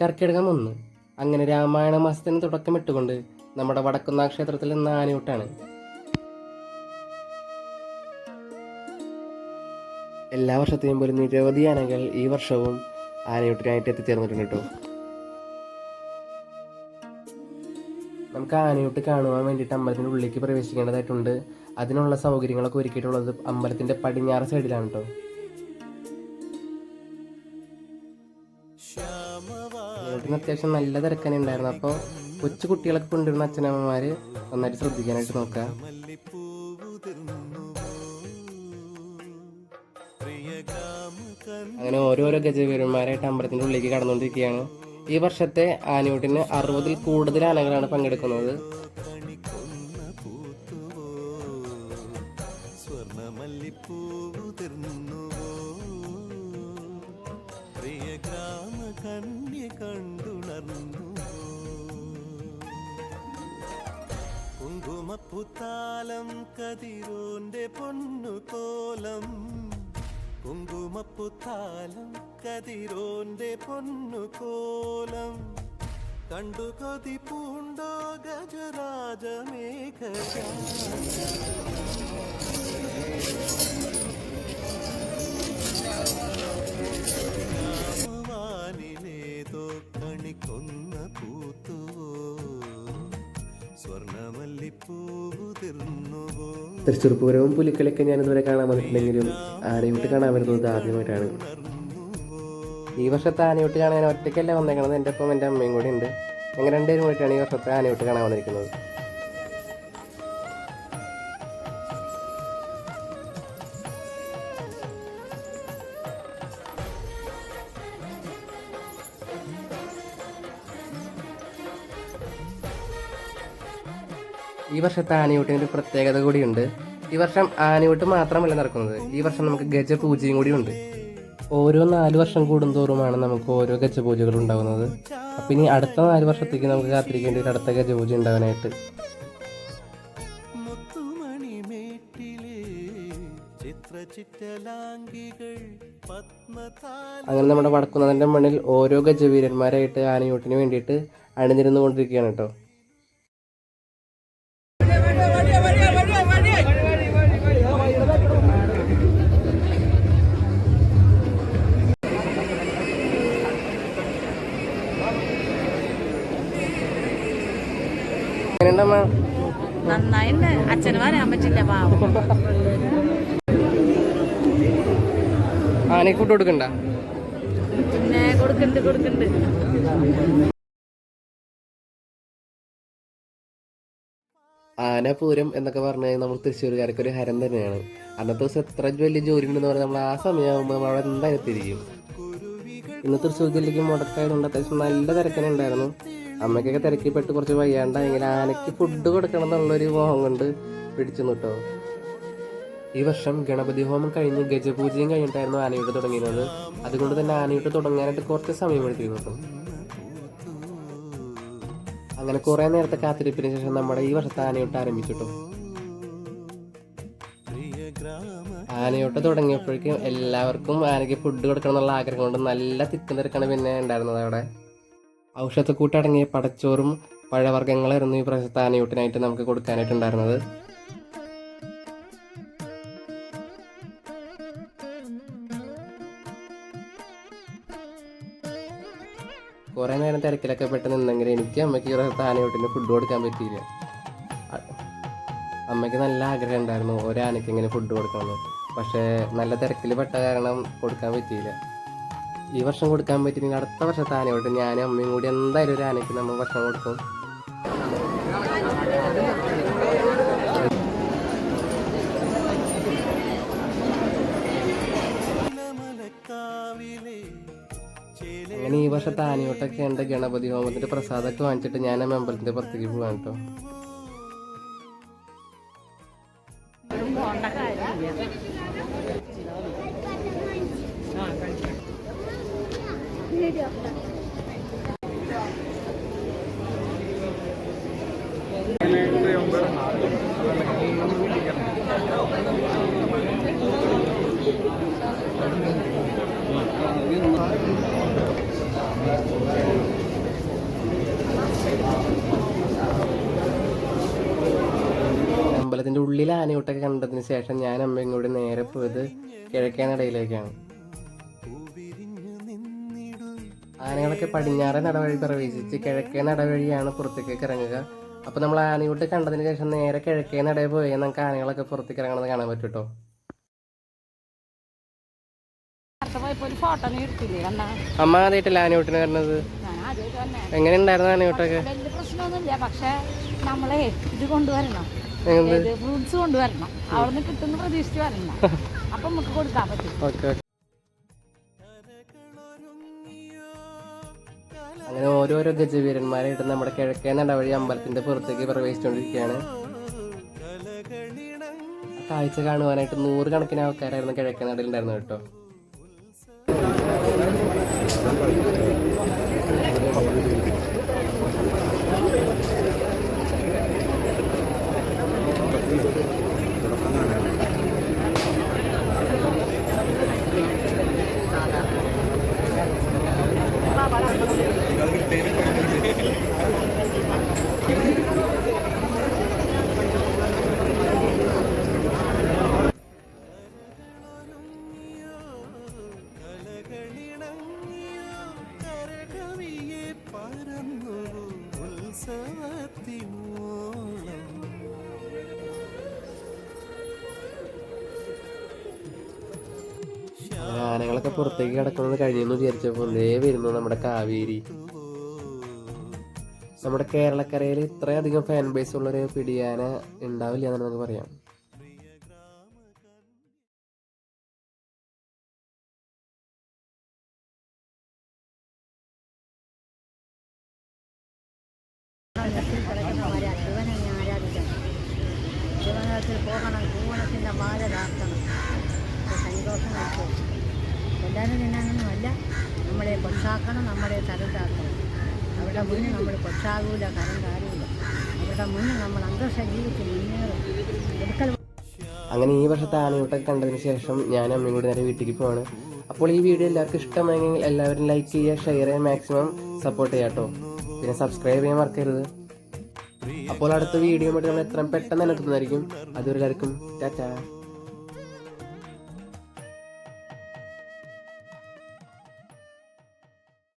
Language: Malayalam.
കർക്കിടകം 1 അങ്ങനെ രാമായണ മാസത്തിന് തുടക്കമിട്ടുകൊണ്ട് നമ്മുടെ വടക്കുന്നാ ക്ഷേത്രത്തിൽ നിന്ന് ആനയൂട്ടാണ്. എല്ലാ വർഷത്തെയും പോലെ നിരവധി ആനകൾ ഈ വർഷവും ആനയൂട്ടിനായിട്ട് എത്തിച്ചേർന്നിട്ടുണ്ട് കേട്ടോ. നമുക്ക് ആനയൂട്ട് കാണുവാൻ വേണ്ടിയിട്ട് അമ്പലത്തിൻ്റെ ഉള്ളിലേക്ക് പ്രവേശിക്കേണ്ടതായിട്ടുണ്ട്. അതിനുള്ള സൗകര്യങ്ങളൊക്കെ ഒരുക്കിയിട്ടുള്ളത് അമ്പലത്തിൻ്റെ പടിഞ്ഞാറ് സൈഡിലാണ് കേട്ടോ. ആനയൂട്ടിന് അത്യാവശ്യം നല്ല തിരക്കനെ ഉണ്ടായിരുന്നു. അപ്പോൾ കൊച്ചു കുട്ടികളൊക്കെ കൊണ്ടുവരുന്ന അച്ഛനമ്മമാർ നന്നായിട്ട് ശ്രദ്ധിക്കാനായിട്ട് നോക്കുക. അങ്ങനെ ഓരോരോ ഗജവീരന്മാരായിട്ട് അമ്പലത്തിൻ്റെ ഉള്ളിലേക്ക് കടന്നുകൊണ്ടിരിക്കുകയാണ്. ഈ വർഷത്തെ ആനയൂട്ടിന് 60-ൽ കൂടുതൽ ആനകളാണ് പങ്കെടുക്കുന്നത്. കുങ്കുമപ്പുത്താലം കതിരോന്റെ പൊന്നുകോലം, കുങ്കുമപ്പുത്താലം കതിരോന്റെ പൊന്നുകോലം, കണ്ടു കൊതി പൂണ്ടോ ഗജരാജമേഘ വാനിലേതോ കണിക്കൊന്ന പൂത്തുവോ, സ്വർണ്ണമല്ലിപ്പൂതിർന്നുവോ. തൃശ്ശൂർ പൂരവും പുലിക്കളിയൊക്കെ ഞാനിതുവരെ കാണാൻ വന്നിട്ടുണ്ടെങ്കിലും ആനയൂട്ട് കാണാൻ വരുന്നത് ആദ്യമായിട്ടാണ്. ഈ വർഷത്തെ ആനയൂട്ട് കാണാൻ ഒറ്റയ്ക്കല്ല വന്നേക്കണത്, എൻ്റെ ഒപ്പം എൻ്റെ അമ്മയും കൂടി ഉണ്ട്. ഞങ്ങൾ രണ്ടുപേരും കൂടിയിട്ടാണ് ഈ വർഷത്തെ ആനയൂട്ട് കാണാൻ വന്നിരിക്കുന്നത്. ഈ വർഷത്തെ ആനയൂട്ടിന് ഒരു പ്രത്യേകത കൂടിയുണ്ട്. ഈ വർഷം ആനയൂട്ട് മാത്രമല്ല നടക്കുന്നത്, ഈ വർഷം നമുക്ക് ഗജപൂജയും കൂടി ഉണ്ട്. ഓരോ 4 വർഷം കൂടുന്തോറുമാണ് നമുക്ക് ഓരോ ഗജപൂജകൾ ഉണ്ടാകുന്നത്. അപ്പം ഇനി അടുത്ത 4 വർഷത്തേക്ക് നമുക്ക് കാത്തിരിക്കേണ്ടി ഒരു അടുത്ത ഗജപൂജ ഉണ്ടാകാനായിട്ട്. അങ്ങനെ നമ്മുടെ വടക്കുന്നാഥൻ്റെ മണ്ണിൽ ഓരോ ഗജവീരന്മാരായിട്ട് ആനയൂട്ടിന് വേണ്ടിയിട്ട് അണിനിരന്നു കൊണ്ടിരിക്കുകയാണ് കേട്ടോ. നന്നായിണ്ട്. അച്ഛന് പറയാൻ പറ്റില്ല, പാവം. ആനക്ക് ഫുഡ് കൊടുക്കണ്ട? പിന്നെ കൊടുക്കണ്ട്. ആനപൂരം എന്നൊക്കെ പറഞ്ഞു കഴിഞ്ഞാൽ നമ്മൾ തൃശ്ശൂർക്കാർക്ക് ഒരു ഹരം തന്നെയാണ്. അന്നത്തെ ദിവസം എത്ര വലിയ ജോലി ഉണ്ടെന്ന് പറഞ്ഞാൽ നമ്മൾ ആ സമയമാകുമ്പോൾ നമ്മൾ അവിടെ എന്തായാലും തിരിക്കും. ഇന്ന് തൃശ്ശൂർ ജില്ലയ്ക്ക് മുടക്കായതുകൊണ്ട് അത്യാവശ്യം നല്ല തിരക്കനെ ഉണ്ടായിരുന്നു. അമ്മയ്ക്കൊക്കെ തിരക്കിപ്പെട്ട് കുറച്ച് വയ്യാണ്ടായെങ്കിൽ ആനയ്ക്ക് ഫുഡ് കൊടുക്കണം എന്നുള്ളൊരു മോഹം കൊണ്ട് പിടിച്ചു കേട്ടോ. ഈ വർഷം ഗണപതി ഹോമം കഴിഞ്ഞ് ഗജപൂജയും കഴിഞ്ഞിട്ടായിരുന്നു ആനയൂട്ട് തുടങ്ങിയിരുന്നത്. അതുകൊണ്ട് തന്നെ ആനയൂട്ട് തുടങ്ങാനായിട്ട് കുറച്ച് സമയം എടുത്തിരുന്നു കേട്ടോ. അങ്ങനെ കുറേ നേരത്തെ കാത്തിരിപ്പിന് ശേഷം നമ്മുടെ ഈ വർഷത്തെ ആനയൂട്ട് ആരംഭിച്ചു കേട്ടോ. ആനയൂട്ട് തുടങ്ങിയപ്പോഴേക്കും എല്ലാവർക്കും ആനയ്ക്ക് ഫുഡ് കൊടുക്കണം എന്നുള്ള ആഗ്രഹം കൊണ്ട് നല്ല തിക്കും തിരക്കാണ് പിന്നെ ഉണ്ടായിരുന്നത്. അവിടെ ഔഷധക്കൂട്ടടങ്ങിയ പടച്ചോറും പഴവർഗ്ഗങ്ങളായിരുന്നു ഈ പ്രാവശ്യത്തെ ആനയൂട്ടിനായിട്ട് നമുക്ക് കൊടുക്കാനായിട്ടുണ്ടായിരുന്നത്. കുറേ നേരം തിരക്കിലൊക്കെ പെട്ട് നിന്നെങ്കിൽ എനിക്ക് അമ്മയ്ക്ക് ഈ പ്രാവശ്യത്തെ ആനയൂട്ടിന് ഫുഡ് കൊടുക്കാൻ പറ്റിയില്ല. അമ്മയ്ക്ക് നല്ല ആഗ്രഹം ഉണ്ടായിരുന്നു ഒരാനയ്ക്ക് ഇങ്ങനെ ഫുഡ് കൊടുക്കണമെന്ന്. പക്ഷേ നല്ല തിരക്കിൽ പെട്ട കാരണം കൊടുക്കാൻ പറ്റിയില്ല. ഈ വർഷം കൊടുക്കാൻ പറ്റിയില്ലെങ്കിൽ അടുത്ത വർഷത്തെ ആനയൂട്ട് ഞാനും അമ്മയും കൂടി എന്തായാലും ഒരു ആനയ്ക്ക് നമ്മൾ ഭക്ഷണം കൊടുക്കും. അങ്ങനെ ഈ വർഷത്തെ ആനയൂട്ടൊക്കെ ഉണ്ട്. ഗണപതി ഹോമത്തിന്റെ പ്രസാദമൊക്കെ വാങ്ങിച്ചിട്ട് ഞാൻ അമ്പലത്തിന്റെ പുറത്തേക്ക് പോകാൻ കേട്ടോ. ആനയൂട്ടൊക്കെ കണ്ടതിന് ശേഷം ഞാൻ അമ്മയും കൂടി നേരെ പോയത് കിഴക്കേനടയിലേക്കാണ്. ആനകളൊക്കെ പടിഞ്ഞാറേ നടവഴി പ്രവേശിച്ച് കിഴക്കേ നടവഴിയാണ് പുറത്തേക്കൊക്കെ ഇറങ്ങുക. അപ്പോൾ നമ്മൾ ആനയൂട്ട് കണ്ടതിന് ശേഷം നേരെ കിഴക്കേ നടയിൽ പോയാൽ നമുക്ക് ആനകളൊക്കെ പുറത്തേക്ക് ഇറങ്ങണമെന്ന് കാണാൻ പറ്റും കേട്ടോ. അമ്മ ആദ്യമായിട്ടല്ല ആനയൂട്ടിന് വരുന്നത്? എങ്ങനെ ഉണ്ടായിരുന്നു ആനയൂട്ടൊക്കെ? വലിയ പ്രശ്നമൊന്നുമില്ല, പക്ഷെ നമ്മളെ ഇത് കൊണ്ടുവരണം, ഫ്രൂട്ട്സ് കൊണ്ടുവരണം. അവിടെ നിന്ന് കിട്ടുന്ന പ്രതീക്ഷിച്ച് വരണം, അപ്പൊ നമുക്ക് കൊടുക്കാൻ പറ്റും. ഓക്കെ. അങ്ങനെ ഓരോരോ ഗജവീരന്മാരായിട്ട് നമ്മുടെ കിഴക്കേ നടവഴി അമ്പലത്തിന്റെ പുറത്തേക്ക് പ്രവേശിച്ചുകൊണ്ടിരിക്കുകയാണ്. കാഴ്ച കാണുവാനായിട്ട് 100 കണക്കിന് ആൾക്കാരായിരുന്നു കിഴക്കേ നടയിൽ ഉണ്ടായിരുന്നു കേട്ടോ. ആനകളൊക്കെ പുറത്തേക്ക് കിടക്കുന്നത് കഴിഞ്ഞെന്ന് വിചാരിച്ചപ്പോൾ വരുന്നു നമ്മുടെ കാവേരി. നമ്മുടെ കേരളക്കരയിൽ ഇത്രയധികം ഫാൻ ബേസ് ഉള്ളൊരു പിടിയാന ഉണ്ടാവില്ല എന്ന് നമുക്ക് പറയാം. പോകണം, കൂവണത്തിൻ്റെ മാല താർക്കണം, സന്തോഷം കിട്ടും. എല്ലാവരും തിന്നാനൊന്നുമല്ല, നമ്മളെ കൊച്ചാക്കണം, നമ്മളെ തരത്താക്കണം. അവരുടെ മുന്നിൽ നമ്മൾ കൊച്ചാകൂല, കരം കാരില്ല. അവരുടെ മുന്നിൽ നമ്മൾ അന്തസ്സ ജീവിച്ച് മുന്നേറും. ഒരിക്കൽ അങ്ങനെ ഈ വർഷത്തെ ആനയൂട്ടൊക്കെ കണ്ടതിന് ശേഷം ഞാൻ അമ്മയും കൂടി നേരെ വീട്ടിലേക്ക് പോവാണ്. അപ്പോൾ ഈ വീഡിയോ എല്ലാവർക്കും ഇഷ്ടമായെങ്കിൽ എല്ലാവരും ലൈക്ക് ചെയ്യുക, ഷെയർ ചെയ്യുക, മാക്സിമം സപ്പോർട്ട് ചെയ്യാം കേട്ടോ. പിന്നെ സബ്സ്ക്രൈബ് ചെയ്യാൻ മറക്കരുത്. അപ്പോൾ അടുത്ത വീഡിയോ ആയിട്ട് നമ്മൾ എത്രയും പെട്ടെന്ന് തന്നെ എത്തുന്നതായിരിക്കും. അതുവരെ എല്ലാവർക്കും ടാറ്റാ.